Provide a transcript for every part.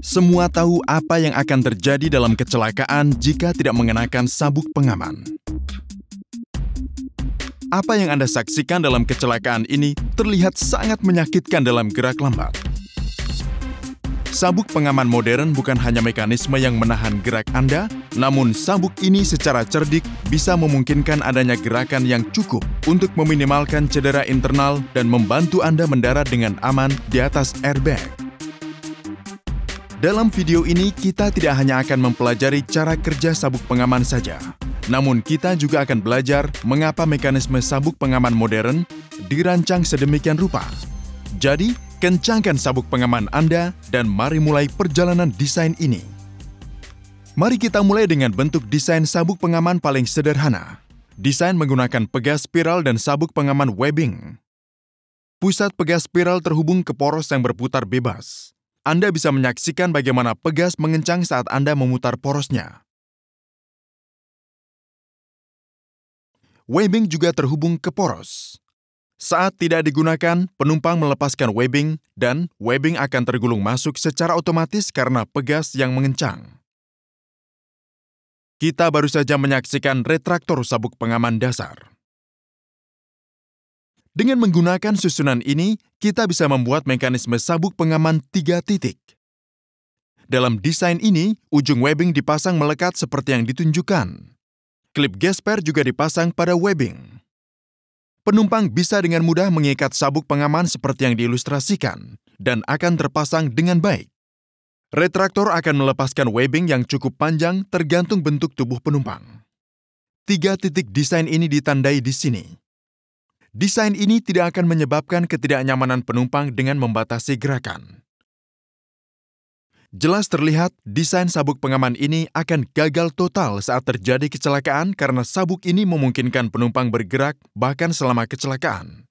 Semua tahu apa yang akan terjadi dalam kecelakaan jika tidak mengenakan sabuk pengaman. Apa yang Anda saksikan dalam kecelakaan ini terlihat sangat menyakitkan dalam gerak lambat. Sabuk pengaman modern bukan hanya mekanisme yang menahan gerak Anda, namun sabuk ini secara cerdik bisa memungkinkan adanya gerakan yang cukup untuk meminimalkan cedera internal dan membantu Anda mendarat dengan aman di atas airbag. Dalam video ini, kita tidak hanya akan mempelajari cara kerja sabuk pengaman saja, namun kita juga akan belajar mengapa mekanisme sabuk pengaman modern dirancang sedemikian rupa. Jadi, kencangkan sabuk pengaman Anda dan mari mulai perjalanan desain ini. Mari kita mulai dengan bentuk desain sabuk pengaman paling sederhana. Desain menggunakan pegas spiral dan sabuk pengaman webbing. Pusat pegas spiral terhubung ke poros yang berputar bebas. Anda bisa menyaksikan bagaimana pegas mengencang saat Anda memutar porosnya. Webbing juga terhubung ke poros. Saat tidak digunakan, penumpang melepaskan webbing dan webbing akan tergulung masuk secara otomatis karena pegas yang mengencang. Kita baru saja menyaksikan retraktor sabuk pengaman dasar. Dengan menggunakan susunan ini, kita bisa membuat mekanisme sabuk pengaman 3 titik. Dalam desain ini, ujung webbing dipasang melekat seperti yang ditunjukkan. Klip gesper juga dipasang pada webbing. Penumpang bisa dengan mudah mengikat sabuk pengaman seperti yang diilustrasikan dan akan terpasang dengan baik. Retraktor akan melepaskan webbing yang cukup panjang tergantung bentuk tubuh penumpang. 3 titik desain ini ditandai di sini. Desain ini tidak akan menyebabkan ketidaknyamanan penumpang dengan membatasi gerakan. Jelas terlihat, desain sabuk pengaman ini akan gagal total saat terjadi kecelakaan karena sabuk ini memungkinkan penumpang bergerak bahkan selama kecelakaan.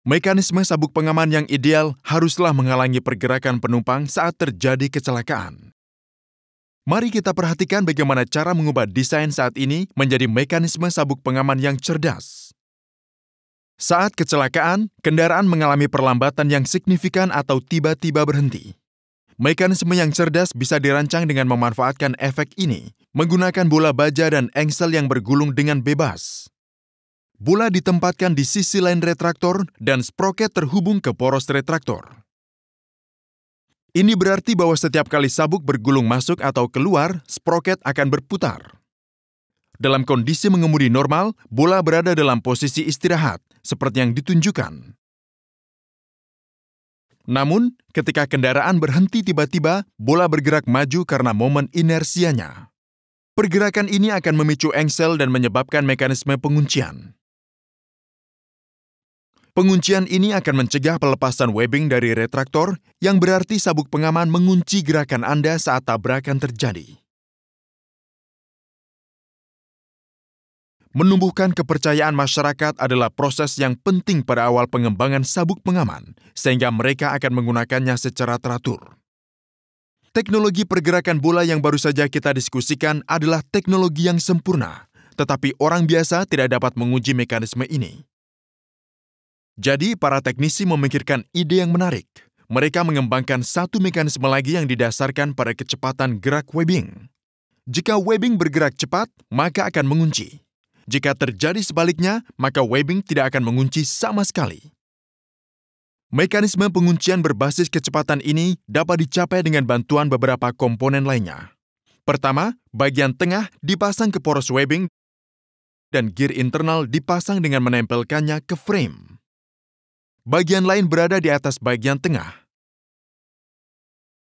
Mekanisme sabuk pengaman yang ideal haruslah menghalangi pergerakan penumpang saat terjadi kecelakaan. Mari kita perhatikan bagaimana cara mengubah desain saat ini menjadi mekanisme sabuk pengaman yang cerdas. Saat kecelakaan, kendaraan mengalami perlambatan yang signifikan atau tiba-tiba berhenti. Mekanisme yang cerdas bisa dirancang dengan memanfaatkan efek ini, menggunakan bola baja dan engsel yang bergulung dengan bebas. Bola ditempatkan di sisi lain retraktor dan sproket terhubung ke poros retraktor. Ini berarti bahwa setiap kali sabuk bergulung masuk atau keluar, sproket akan berputar. Dalam kondisi mengemudi normal, bola berada dalam posisi istirahat, seperti yang ditunjukkan. Namun, ketika kendaraan berhenti tiba-tiba, bola bergerak maju karena momen inersianya. Pergerakan ini akan memicu engsel dan menyebabkan mekanisme penguncian. Penguncian ini akan mencegah pelepasan webbing dari retraktor, yang berarti sabuk pengaman mengunci gerakan Anda saat tabrakan terjadi. Menumbuhkan kepercayaan masyarakat adalah proses yang penting pada awal pengembangan sabuk pengaman, sehingga mereka akan menggunakannya secara teratur. Teknologi pergerakan bola yang baru saja kita diskusikan adalah teknologi yang sempurna, tetapi orang biasa tidak dapat menguji mekanisme ini. Jadi, para teknisi memikirkan ide yang menarik. Mereka mengembangkan satu mekanisme lagi yang didasarkan pada kecepatan gerak webbing. Jika webbing bergerak cepat, maka akan mengunci. Jika terjadi sebaliknya, maka webbing tidak akan mengunci sama sekali. Mekanisme penguncian berbasis kecepatan ini dapat dicapai dengan bantuan beberapa komponen lainnya. Pertama, bagian tengah dipasang ke poros webbing dan gear internal dipasang dengan menempelkannya ke frame. Bagian lain berada di atas bagian tengah.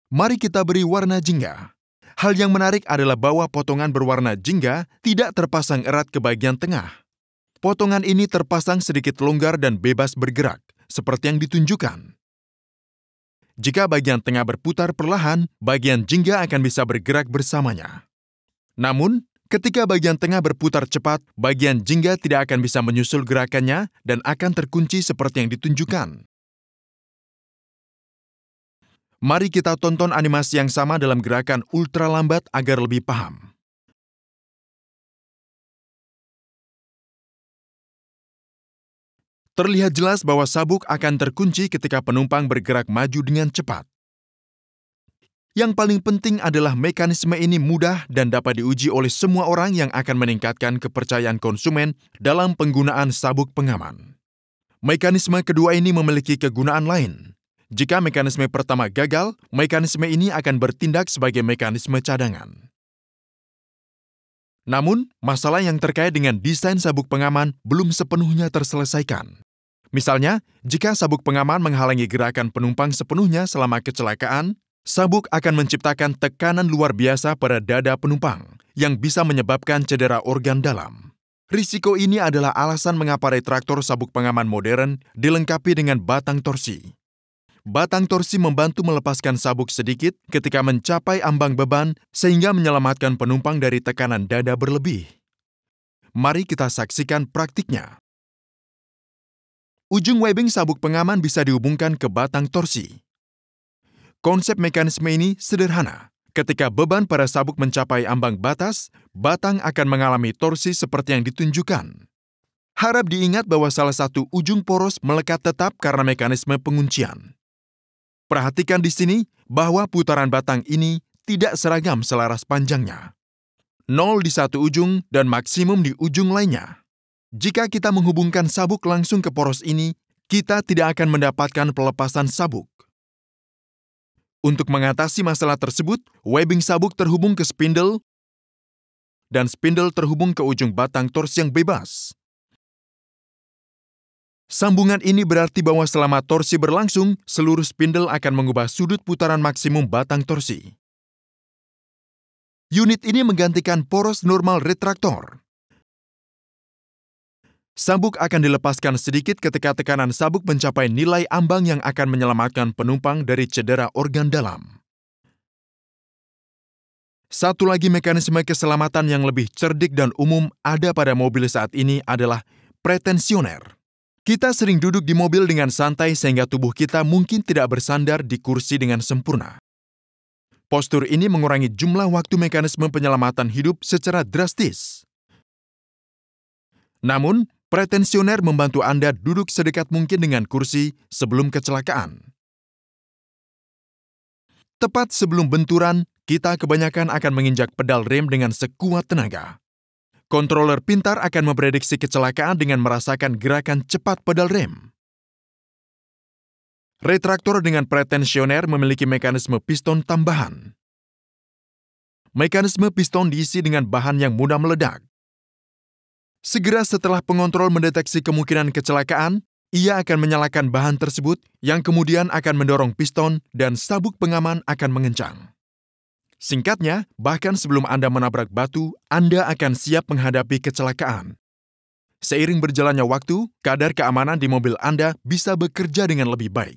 Mari kita beri warna jingga. Hal yang menarik adalah bahwa potongan berwarna jingga tidak terpasang erat ke bagian tengah. Potongan ini terpasang sedikit longgar dan bebas bergerak, seperti yang ditunjukkan. Jika bagian tengah berputar perlahan, bagian jingga akan bisa bergerak bersamanya. Namun, ketika bagian tengah berputar cepat, bagian jingga tidak akan bisa menyusul gerakannya dan akan terkunci seperti yang ditunjukkan. Mari kita tonton animasi yang sama dalam gerakan ultra lambat agar lebih paham. Terlihat jelas bahwa sabuk akan terkunci ketika penumpang bergerak maju dengan cepat. Yang paling penting adalah mekanisme ini mudah dan dapat diuji oleh semua orang yang akan meningkatkan kepercayaan konsumen dalam penggunaan sabuk pengaman. Mekanisme kedua ini memiliki kegunaan lain. Jika mekanisme pertama gagal, mekanisme ini akan bertindak sebagai mekanisme cadangan. Namun, masalah yang terkait dengan desain sabuk pengaman belum sepenuhnya terselesaikan. Misalnya, jika sabuk pengaman menghalangi gerakan penumpang sepenuhnya selama kecelakaan, sabuk akan menciptakan tekanan luar biasa pada dada penumpang yang bisa menyebabkan cedera organ dalam. Risiko ini adalah alasan mengapa retraktor sabuk pengaman modern dilengkapi dengan batang torsi. Batang torsi membantu melepaskan sabuk sedikit ketika mencapai ambang beban sehingga menyelamatkan penumpang dari tekanan dada berlebih. Mari kita saksikan praktiknya. Ujung webbing sabuk pengaman bisa dihubungkan ke batang torsi. Konsep mekanisme ini sederhana. Ketika beban pada sabuk mencapai ambang batas, batang akan mengalami torsi seperti yang ditunjukkan. Harap diingat bahwa salah satu ujung poros melekat tetap karena mekanisme penguncian. Perhatikan di sini bahwa putaran batang ini tidak seragam selaras panjangnya. 0 di satu ujung dan maksimum di ujung lainnya. Jika kita menghubungkan sabuk langsung ke poros ini, kita tidak akan mendapatkan pelepasan sabuk. Untuk mengatasi masalah tersebut, webbing sabuk terhubung ke spindle dan spindle terhubung ke ujung batang torsi yang bebas. Sambungan ini berarti bahwa selama torsi berlangsung, seluruh spindle akan mengubah sudut putaran maksimum batang torsi. Unit ini menggantikan poros normal retraktor. Sabuk akan dilepaskan sedikit ketika tekanan sabuk mencapai nilai ambang yang akan menyelamatkan penumpang dari cedera organ dalam. Satu lagi mekanisme keselamatan yang lebih cerdik dan umum ada pada mobil saat ini adalah pretensioner. Kita sering duduk di mobil dengan santai sehingga tubuh kita mungkin tidak bersandar di kursi dengan sempurna. Postur ini mengurangi jumlah waktu mekanisme penyelamatan hidup secara drastis. Namun, pretensioner membantu Anda duduk sedekat mungkin dengan kursi sebelum kecelakaan. Tepat sebelum benturan, kita kebanyakan akan menginjak pedal rem dengan sekuat tenaga. Controller pintar akan memprediksi kecelakaan dengan merasakan gerakan cepat pedal rem. Retraktor dengan pretensioner memiliki mekanisme piston tambahan. Mekanisme piston diisi dengan bahan yang mudah meledak. Segera setelah pengontrol mendeteksi kemungkinan kecelakaan, ia akan menyalakan bahan tersebut yang kemudian akan mendorong piston dan sabuk pengaman akan mengencang. Singkatnya, bahkan sebelum Anda menabrak batu, Anda akan siap menghadapi kecelakaan. Seiring berjalannya waktu, kadar keamanan di mobil Anda bisa bekerja dengan lebih baik.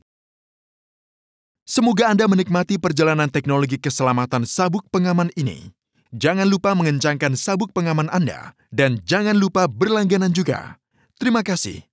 Semoga Anda menikmati perjalanan teknologi keselamatan sabuk pengaman ini. Jangan lupa mengencangkan sabuk pengaman Anda, dan jangan lupa berlangganan juga. Terima kasih.